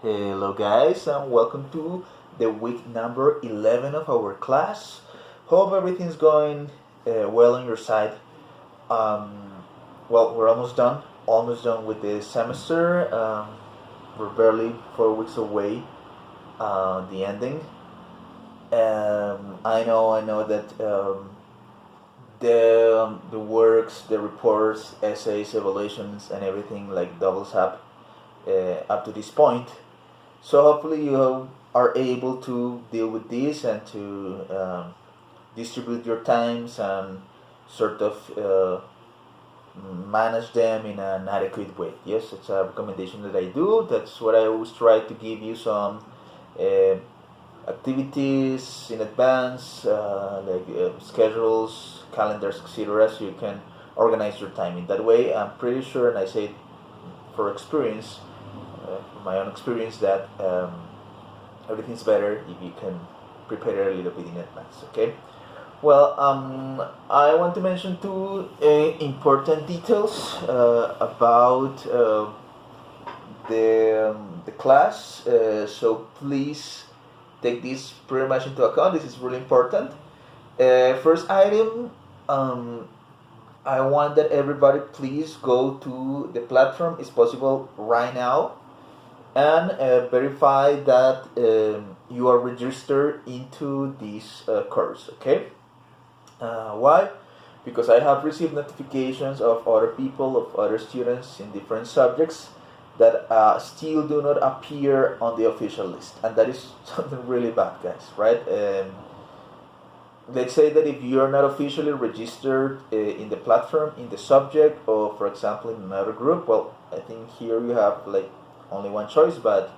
Hello, guys, and welcome to the week number 11 of our class. Hope everything's going well on your side. Um, we're almost done with the semester. We're barely 4 weeks away, the ending. I know that the works, the reports, essays, evaluations, and everything like doubles up to this point. So hopefully you are able to deal with this and to distribute your times and sort of manage them in an adequate way. Yes, it's a recommendation that I do. That's what I always try to give you some uh, activities in advance, schedules, calendars, etc. So you can organize your time in that way. I'm pretty sure, and I say it for experience, my own experience, that everything's better if you can prepare a little bit in advance. Okay. Well, I want to mention two important details about the class. So please take this pretty much into account. This is really important. First item, I want that everybody please go to the platform, if possible, right now, and verify that you are registered into this course. Okay. Why? Because I have received notifications of other people, of other students in different subjects that still do not appear on the official list, and that is something really bad, guys. Right? Let's say that if you are not officially registered in the platform, in the subject, or for example in another group, well, I think here you have like only one choice, but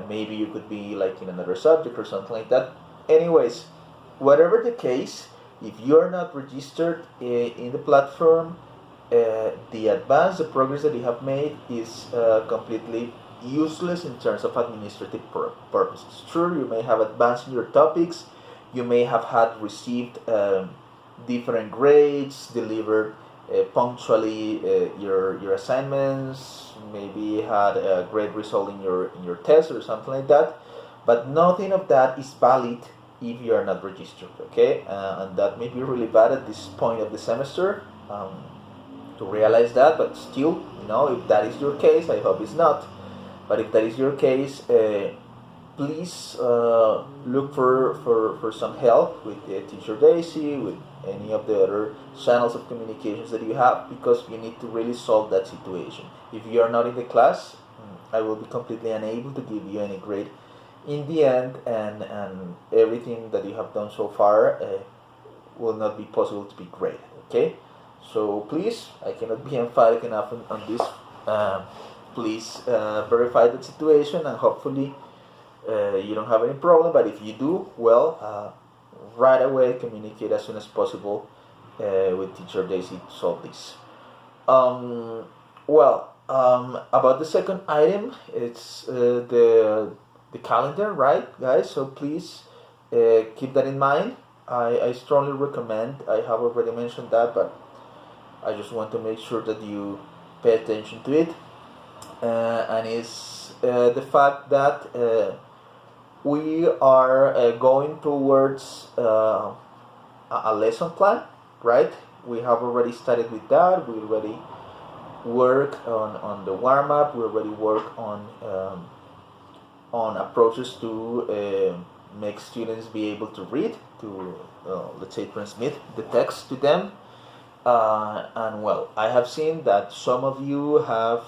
maybe you could be like in another subject or something like that. Anyways, whatever the case, if you are not registered in the platform, the progress that you have made is completely useless in terms of administrative purposes. Sure, you may have advanced in your topics, you may have had received different grades, delivered punctually your assignments, maybe had a great result in your test or something like that, but nothing of that is valid if you are not registered. Okay, and that may be really bad at this point of the semester, to realize that. But still, if that is your case, I hope it's not, but if that is your case, please look for some help with teacher Daisy, with any of the other channels of communications that you have, because you need to really solve that situation. If you are not in the class, I will be completely unable to give you any grade in the end, and everything that you have done so far will not be possible to be graded. Okay, so please, I cannot be emphatic enough on this. Please verify that situation, and hopefully you don't have any problem. But if you do, well, right away communicate as soon as possible with teacher Daisy to solve this. About the second item, it's the calendar, right, guys? So please keep that in mind. I strongly recommend, I have already mentioned that, but I just want to make sure that you pay attention to it. And it's the fact that we are going towards a lesson plan, right? We have already started with that. We already work on the warm-up. We already work on approaches to make students be able to read, to let's say transmit the text to them. And well, I have seen that some of you have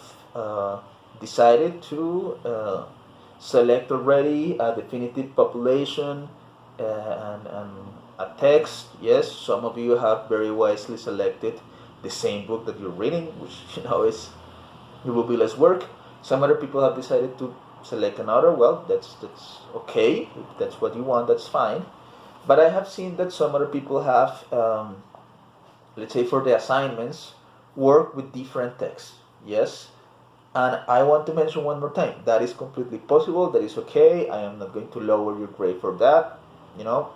decided to select already a definitive population and a text. Yes, some of you have very wisely selected the same book that you're reading, which is, it will be less work. Some other people have decided to select another. Well, that's okay. If that's what you want, that's fine. But I have seen that some other people have, let's say for the assignments, work with different texts. Yes, and I want to mention one more time, that is completely possible. That is okay. I am not going to lower your grade for that.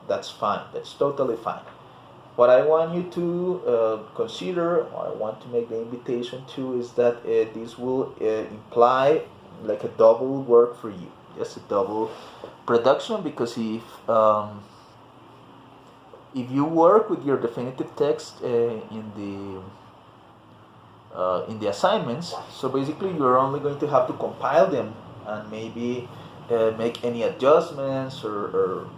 That's fine. That's totally fine. What I want you to consider, or I want to make the invitation to, is that this will imply like a double work for you, just a double production, because if you work with your definitive text in the assignments, so basically you're only going to have to compile them and maybe make any adjustments or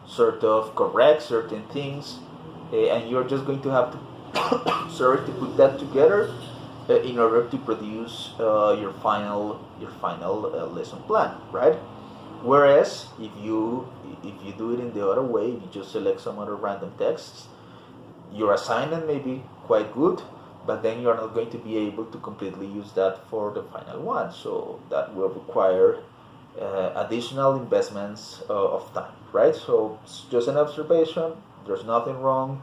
sort of correct certain things, and you're just going to have to to put that together in order to produce your final lesson plan, right? Whereas if you do it in the other way, you just select some other random texts, your assignment may be quite good, but then you're not going to be able to completely use that for the final one. So that will require additional investments of time, right? So it's just an observation. There's nothing wrong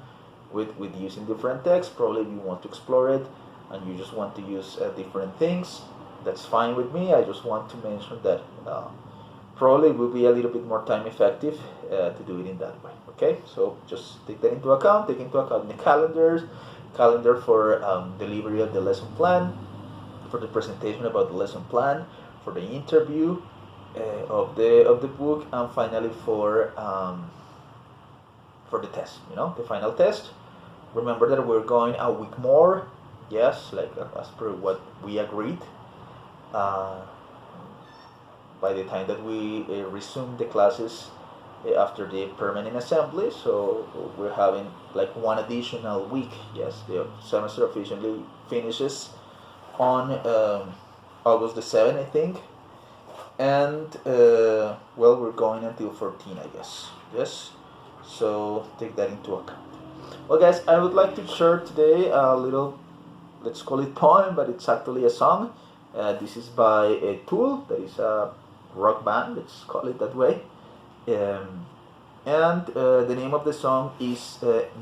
with using different texts. Probably you want to explore it and you just want to use different things. That's fine with me. I just want to mention that probably it will be a little bit more time effective to do it in that way. Okay, so just take that into account. Take into account the calendar for delivery of the lesson plan, for the presentation about the lesson plan, for the interview of the book, and finally for the test. The final test. Remember that we're going a week more. Yes, like as per what we agreed. By the time that we resume the classes after the permanent assembly, so we're having like one additional week. Yes, the semester officially finishes on August the 7th, I think, and well, we're going until 14, I guess. Yes, so take that into account. Well, guys, I would like to share today a little, let's call it poem, but it's actually a song. This is by a Tool, that is a rock band, let's call it that way. And the name of the song is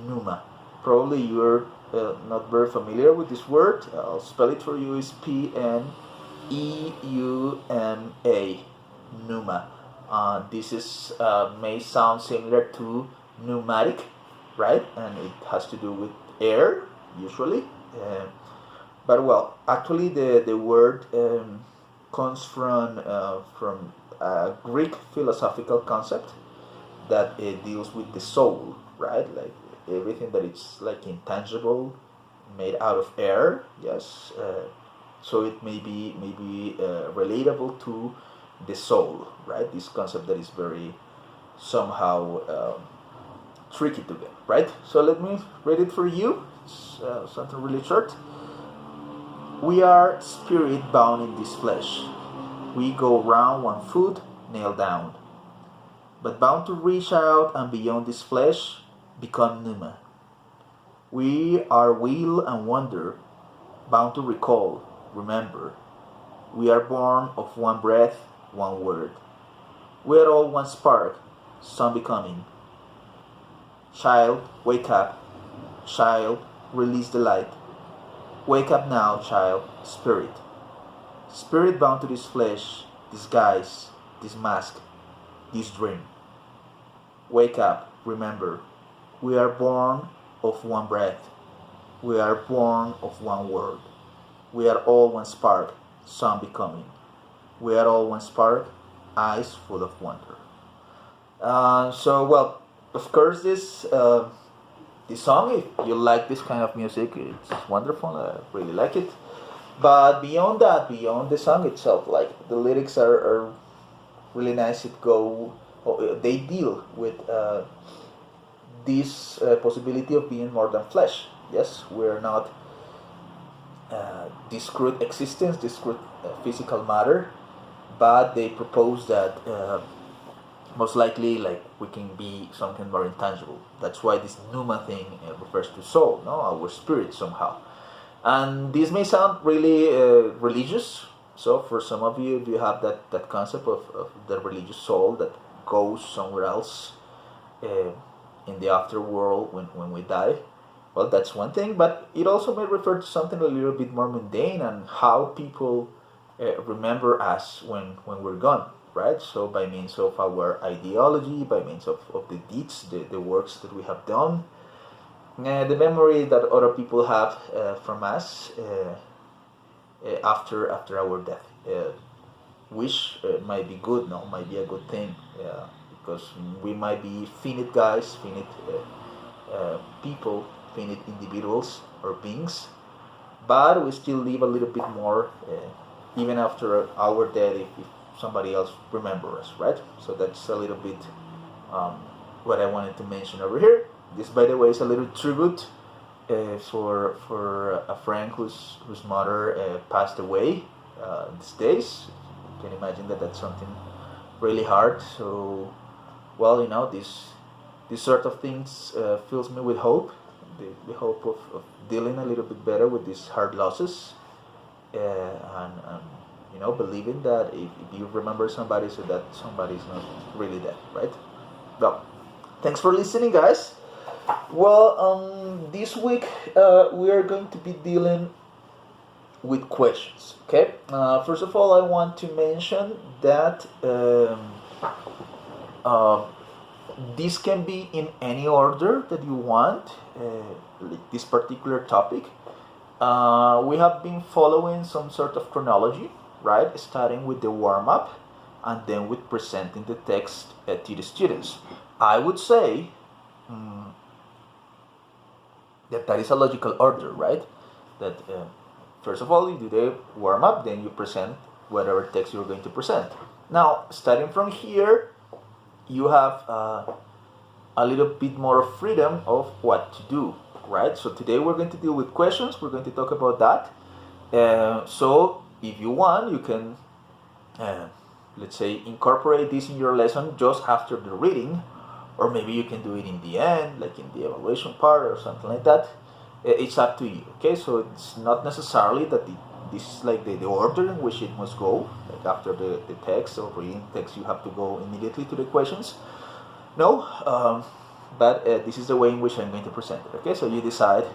Numa. Probably you're not very familiar with this word. I'll spell it for you. It's Pneuma. Numa. This is may sound similar to pneumatic, right? And it has to do with air, usually. But well, actually the word comes from a Greek philosophical concept that deals with the soul, right? Like everything that is like intangible, made out of air. Yes, so it may be relatable to the soul, right? This concept that is very somehow tricky to get, right? So let me read it for you. It's something really short. We are spirit bound in this flesh. We go round 1 foot, nailed down. But bound to reach out and beyond this flesh, become Numa. We are will and wonder, bound to recall, remember. We are born of 1 breath, 1 word. We are all 1 spark, sun becoming. Child, wake up. Child, release the light. Wake up now, child, spirit. Spirit bound to this flesh, this guise, this mask, this dream. Wake up, remember. We are born of 1 breath. We are born of 1 word. We are all 1 spark, sun becoming. We are all 1 spark, eyes full of wonder. So, well, of course, this song, if you like this kind of music, it's wonderful. I really like it. But beyond that, beyond the song itself, like the lyrics are really nice. They deal with this possibility of being more than flesh. Yes, we're not discrete existence, discrete physical matter, but they propose that most likely, like, we can be something more intangible. That's why this Numa thing refers to soul, no, our spirit somehow. And this may sound really religious. So for some of you, if you have that concept of the religious soul that goes somewhere else in the afterworld when we die, well, that's one thing. But it also may refer to something a little bit more mundane and how people remember us when we're gone, right? So by means of our ideology, by means of the deeds, the works that we have done, the memory that other people have from us after our death. which might be good, no, might be a good thing, because we might be finite guys, finite people, finite individuals or beings, but we still live a little bit more, even after our death, if somebody else remembers us, right? So that's a little bit what I wanted to mention over here. This, by the way, is a little tribute for a friend whose mother passed away these days. You can imagine that that's something really hard. So, well, these sort of things fills me with hope, the hope of dealing a little bit better with these hard losses, and believing that if you remember somebody, so that somebody is not really dead, right? Well, thanks for listening, guys. Well, this week we are going to be dealing with questions. Okay. First of all, I want to mention that this can be in any order that you want. Like this particular topic, we have been following some sort of chronology, right? Starting with the warm up, and then with presenting the text to the students. I would say that is a logical order, right? That first of all you do the warm up, then you present whatever text you're going to present. Now, starting from here, you have a little bit more freedom of what to do, right? So today we're going to deal with questions. We're going to talk about that. So if you want, you can, let's say, incorporate this in your lesson just after the reading, or maybe you can do it in the end, like in the evaluation part or something like that. It's up to you, okay? So it's not necessarily that this is like the order in which it must go. Like after the text or reading text, you have to go immediately to the questions. No, but this is the way in which I'm going to present it, okay? So you decide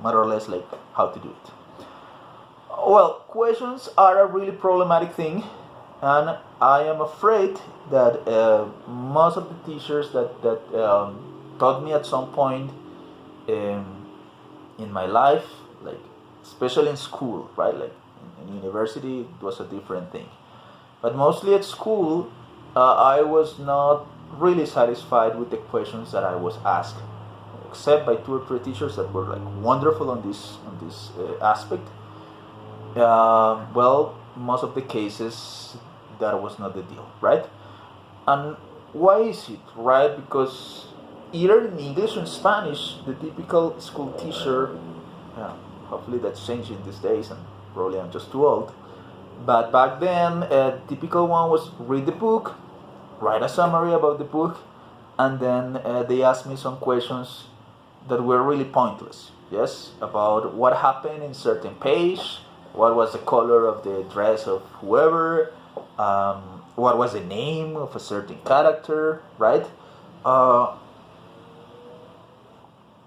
more or less like how to do it. Well, questions are a really problematic thing, and I am afraid that most of the teachers that taught me at some point in my life, like especially in school, right? Like in university, it was a different thing. But mostly at school, I was not really satisfied with the questions that I was asked, except by 2 or 3 teachers that were like wonderful on this aspect. Well, most of the cases that was not the deal, right? And why is it, right? Because either in English or in Spanish, the typical school teacher, hopefully that's changing these days, and probably I'm just too old, but back then, a typical one was read the book, write a summary about the book, and then they asked me some questions that were really pointless, yes, about what happened in certain page, what was the color of the dress of whoever, what was the name of a certain character, right?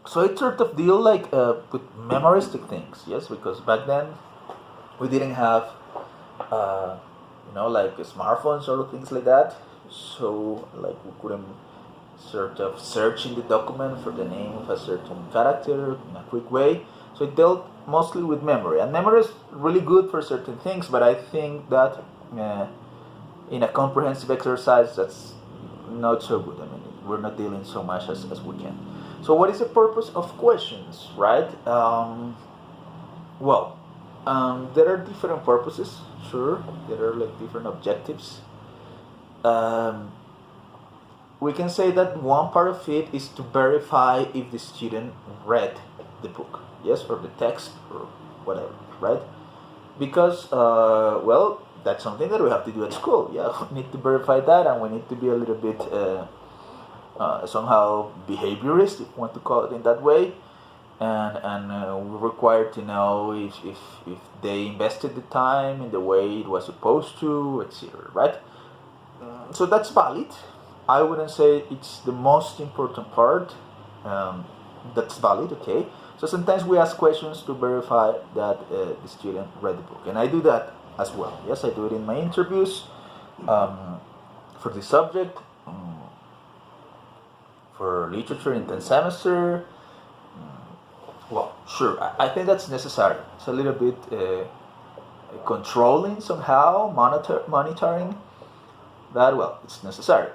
So it sort of deal like with memoristic things, yes, because back then we didn't have, like smartphones or things like that. So like we couldn't sort of search in the document for the name of a certain character in a quick way. So it dealt mostly with memory, and memory is really good for certain things, but I think that in a comprehensive exercise that's not so good. I mean, we're not dealing so much as we can. So what is the purpose of questions, right? There are different purposes, sure. There are like different objectives. We can say that one part of it is to verify if the student read the book, yes, or the text, or whatever, right? Because, that's something that we have to do at school. Yeah, we need to verify that, and we need to be a little bit somehow behaviorist, if you want to call it in that way, and we're required to know if they invested the time in the way it was supposed to, etc. Right? So that's valid. I wouldn't say it's the most important part. That's valid, okay? So sometimes we ask questions to verify that the student read the book, and I do that as well. Yes, I do it in my interviews for the subject, for literature in 10th semester. Well, sure, I think that's necessary. It's a little bit controlling somehow, monitoring that, well, it's necessary.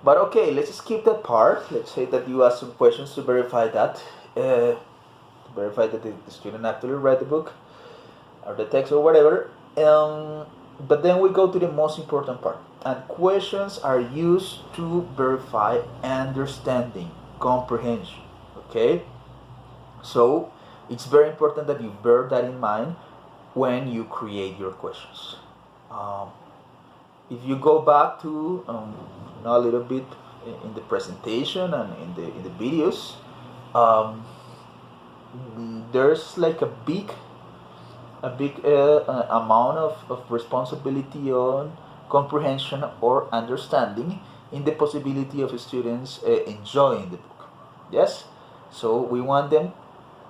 But okay, let's skip that part. Let's say that you ask some questions to verify that, the student actually read the book or the text or whatever. But then we go to the most important part. And questions are used to verify understanding, comprehension. Okay? So it's very important that you bear that in mind when you create your questions. If you go back to a little bit in the presentation and in the videos, there's like a big amount of responsibility on comprehension or understanding in the possibility of students enjoying the book. Yes, so we want them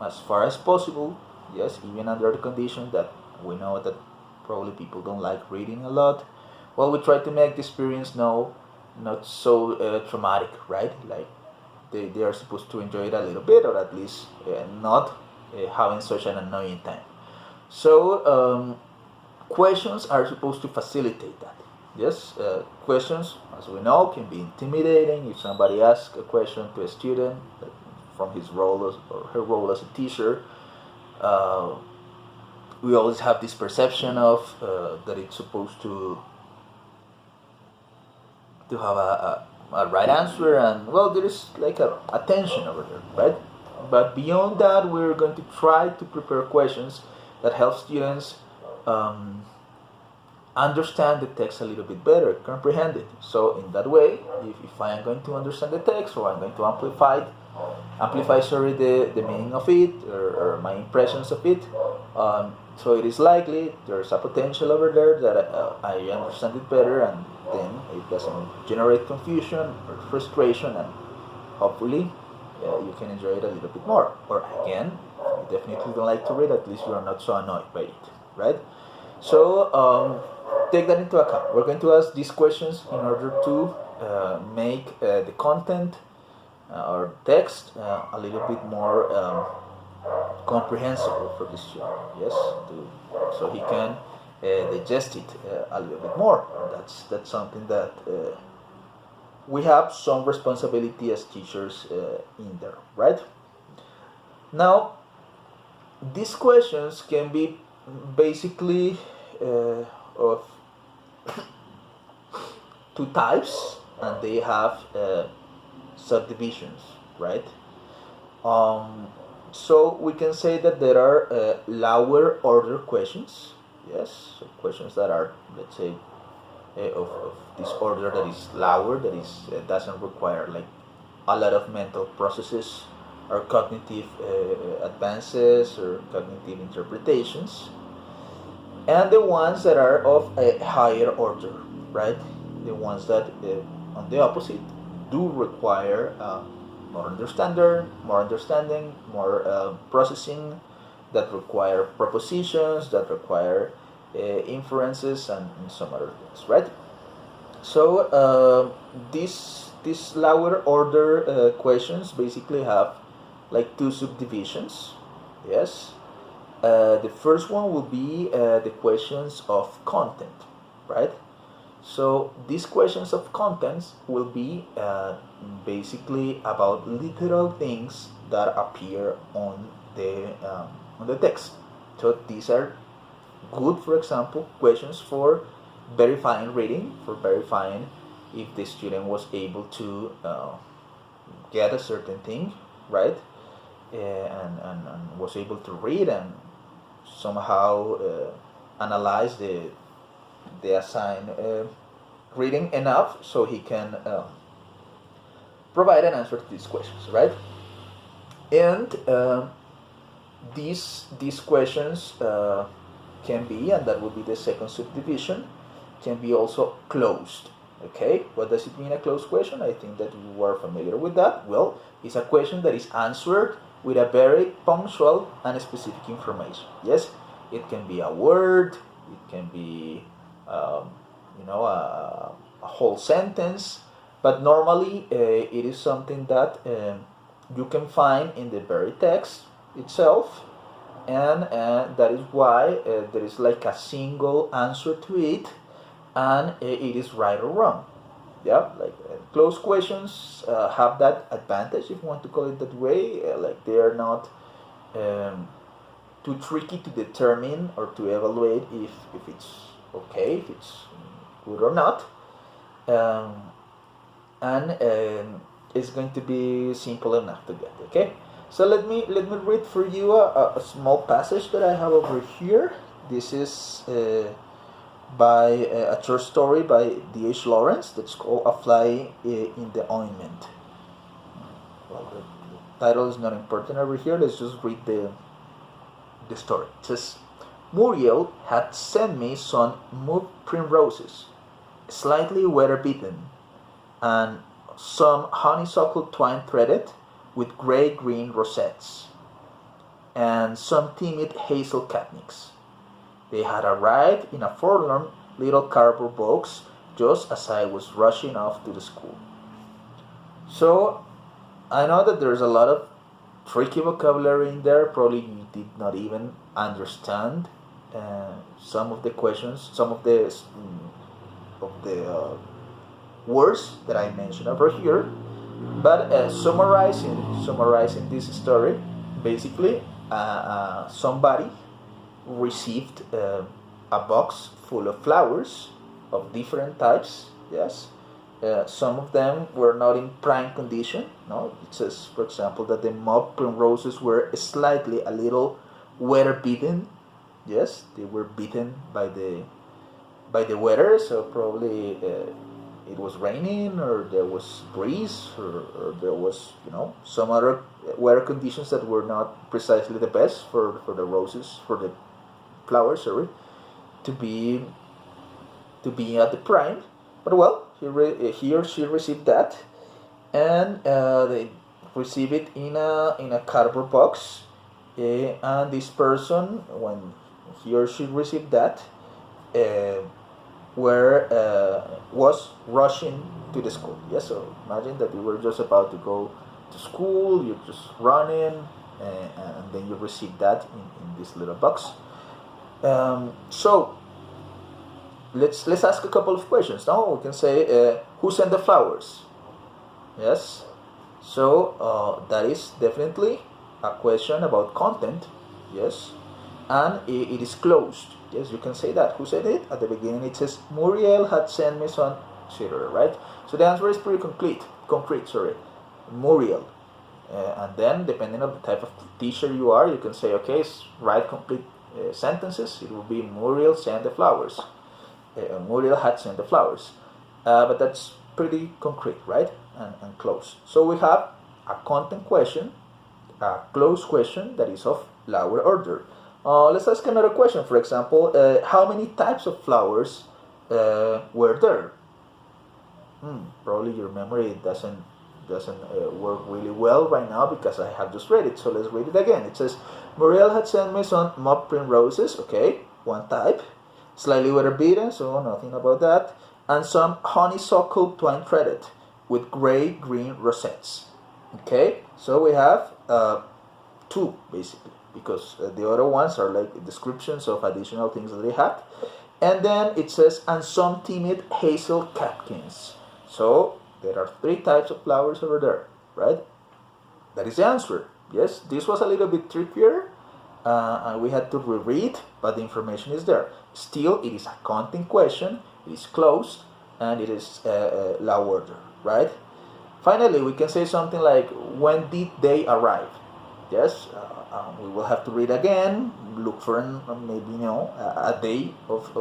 as far as possible. Yes, even under the condition that we know that probably people don't like reading a lot. Well, we try to make the experience not so traumatic, right? Like they are supposed to enjoy it a little bit, or at least not having such an annoying time. So questions are supposed to facilitate that. Yes, questions, as we know, can be intimidating. If somebody asks a question to a student from his role or her role as a teacher, we always have this perception of that it's supposed to have a right answer, and well, there is like a tension over there, right? But beyond that, we're going to try to prepare questions that help students understand the text a little bit better, comprehend it. So in that way, if I am going to understand the text, or I'm going to amplify the meaning of it, or my impressions of it, so it is likely there's a potential over there that I understand it better, and then it doesn't generate confusion or frustration, and hopefully you can enjoy it a little bit more. Or again, if you definitely don't like to read, at least you are not so annoyed by it, right? So take that into account. We're going to ask these questions in order to make the content or text a little bit more comprehensible for the student. Yes, so he can digest it a little bit more. That's something that we have some responsibility as teachers in there, right? Now, these questions can be basically of two types, and they have subdivisions, right? So we can say that there are lower order questions. Yes, so questions that are, let's say, of this order that is lower, that is doesn't require like a lot of mental processes or cognitive advances or cognitive interpretations, and the ones that are of a higher order, right? The ones that, on the opposite, do require more understanding, more processing, that require propositions, that require inferences, and some other things, right? So these lower order questions basically have like two subdivisions. Yes, the first one will be the questions of content, right? So these questions of contents will be basically about literal things that appear on the text. So these are good, for example, questions for verifying reading, for verifying if the student was able to get a certain thing, right? And was able to read and somehow analyze the assigned reading enough so he can provide an answer to these questions, right? And these questions can be, and that will be the second subdivision, can be also closed. Okay, what does it mean, a closed question? I think that you are familiar with that. Well, it's a question that is answered with a very punctual and specific information. Yes, it can be a word, it can be a whole sentence, but normally it is something that you can find in the very text itself, and that is why there is like a single answer to it, and it is right or wrong. Yeah, like closed questions have that advantage, if you want to call it that way. Like they are not too tricky to determine or to evaluate if it's okay, if it's good or not. Um, and it's going to be simple enough to get. Okay, so let me read for you a small passage that I have over here. This is by a short story by D.H. Lawrence that's called A Fly in the Ointment. Well, the title is not important over here. Let's just read the story. It says, Muriel had sent me some mauve primroses, slightly weather beaten, and some honeysuckle twine threaded with gray-green rosettes, and some timid hazel catnips. They had arrived in a forlorn little cardboard box just as I was rushing off to the school. So I know that there's a lot of tricky vocabulary in there. Probably you did not even understand some of the questions, some of the words that I mentioned over here. But summarizing this story, basically, somebody received a box full of flowers of different types. Yes, some of them were not in prime condition. No, it says, for example, that the mauve primroses were slightly, a little weather beaten. Yes, they were beaten by the weather, so probably it was raining, or there was breeze, or there was some other weather conditions that were not precisely the best for the roses, for the flowers, sorry, to be at the prime. But well, he or she received that, and they received it in a cardboard box. And this person, when he or she received that, was rushing to the school. Yes, so imagine that you were just about to go to school, you're just running, and then you receive that in this little box. So let's ask a couple of questions. Now we can say, who sent the flowers? Yes, so that is definitely a question about content. Yes, and it is closed. Yes, you can say that. Who said it? At the beginning it says, Muriel had sent me some, etc. Right? So the answer is pretty concrete, sorry. Muriel. And then, depending on the type of teacher you are, you can say, okay, write complete sentences. It will be Muriel sent the flowers. Muriel had sent the flowers. But that's pretty concrete, right? And close. So we have a content question, a closed question that is of lower order. Let's ask another question. For example, how many types of flowers were there? Probably your memory doesn't work really well right now because I have just read it. So let's read it again. It says, Muriel had sent me some mauve primroses. Okay, one type. Slightly weather beaten, so nothing about that. And some honeysuckle twine threaded with gray-green rosettes. Okay, so we have two basically, because the other ones are like descriptions of additional things that they had. And then it says, and some timid hazel catkins. So there are three types of flowers over there, right? That is the answer. Yes, this was a little bit trickier, and we had to reread, but the information is there. Still, it is a content question, it is closed, and it is low order, right? Finally, we can say something like, when did they arrive? Yes, we will have to read again, look for maybe a day of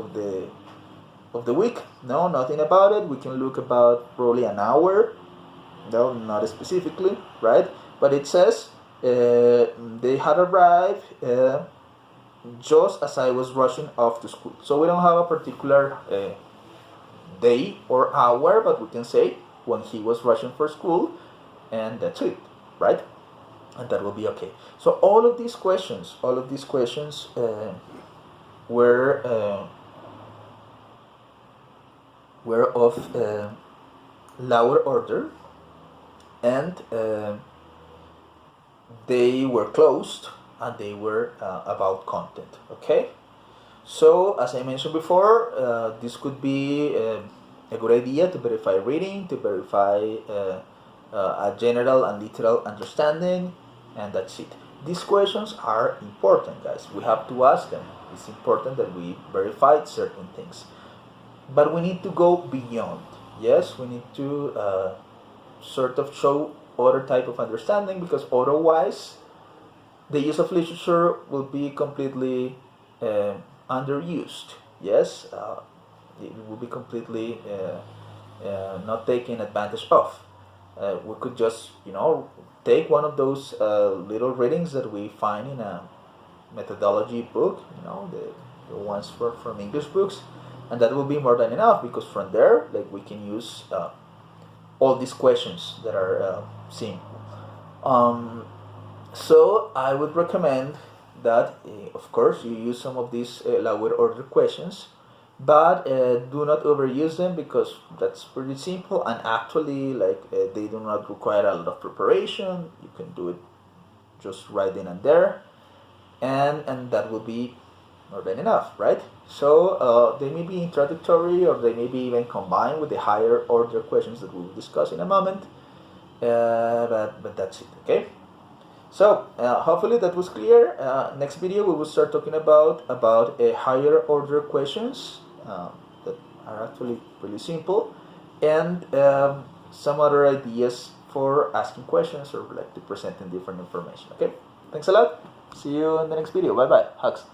the week. No, nothing about it. We can look about probably an hour. No, not specifically, right? But it says they had arrived just as I was rushing off to school. So we don't have a particular day or hour, but we can say when he was rushing for school, and that's it, right? And that will be okay. So all of these questions were of lower order, and they were closed, and they were about content. Okay, so as I mentioned before, this could be a good idea to verify reading, to verify a general and literal understanding, and that's it. These questions are important, guys. We have to ask them. It's important that we verify certain things, but we need to go beyond. Yes, we need to sort of show other type of understanding, because otherwise the use of literature will be completely underused. Yes, it will be completely not taken advantage of. We could just, take one of those little readings that we find in a methodology book, the ones from English books, and that will be more than enough, because from there, like, we can use all these questions that are seen. So I would recommend that, of course, you use some of these lower order questions, but do not overuse them, because that's pretty simple, and actually, they do not require a lot of preparation. You can do it just right then and there, and that will be more than enough, right? So they may be introductory, or they may be even combined with the higher order questions that we'll discuss in a moment, but that's it. Okay, so hopefully that was clear. Next video we will start talking about a higher order questions that are actually really simple, and some other ideas for asking questions, or like to presenting different information. Okay, thanks a lot. See you in the next video. Bye bye. Hugs.